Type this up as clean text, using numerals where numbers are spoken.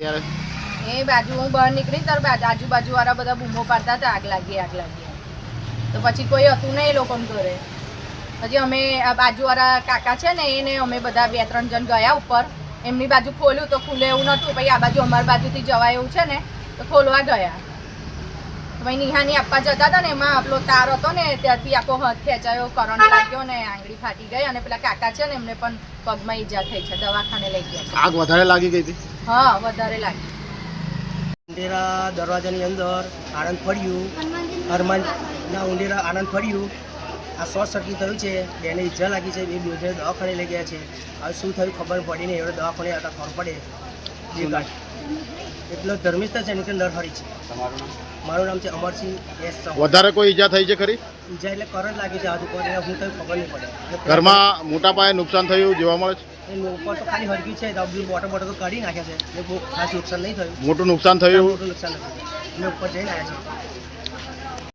એ બાજુ હું બહાર નીકળી ત્યારે આજુબાજુવાળા બધા બૂમો પાડતા હતા, આગ લાગી આગ લાગી. તો પછી કોઈ હતું નહીં એ લોકોને ઘરે. પછી અમે આ બાજુવાળા કાકા છે ને એને અમે બધા 2-3 જણ ગયા ઉપર. એમની બાજુ ખોલ્યું તો ખુલે એવું નહોતું. પછી આ બાજુ અમારી બાજુથી જવાય એવું છે ને તો ખોલવા ગયા. ભાઈ નિહાની આપવા જતા હતા ને એમાં આપણો તાર હતો ને ત્યાંથી આખો હાથ ખેંચાયો, કરંટ લાગ્યો ને આંગળી ફાટી ગઈ. અને પેલા કાકા છે ને એમને પણ પગમાં ઈજા થઈ છે, દવાખાને લઈ ગયા છે. આગ વધારે લાગી ગઈ હતી? હા, વધારે લાગી. ઉંડેરા દરવાજાની અંદર આનંદ પડ્યું, હનુમાનના ઉંડેરા આનંદ પડ્યું. આ શોર્ટ સર્કિટ થયું છે, બેને ઈજા લાગી છે, બે બેને દવાખાને લઈ ગયા છે. હવે શું થયું ખબર પડી નહીં, એવડે દવાખાને આવતા ખબર પડે. એટલો ધર્મિષ્ઠ છે ને નરહરી છે. મારું નામ છે અમરસિંહ એસ. વધારે કોઈ ઈજા થઈ છે ખરી? ઈજા એટલે કરંટ લાગી છે હાથ ઉપર, હું કઈ ખબર નહીં પડે. ઘરમાં મોટા પાયે નુકસાન થયું જોવા મળે છે? એ ઉપર તો ખાલી હરકી છે, બોટો તો કાઢી નાખ્યા છે, એટલે બહુ ખાસ નુકસાન નહીં થયું. મોટું નુકસાન થયું? મોટું નુકસાન નથી, એટલે ઉપર જઈને આવ્યા છે.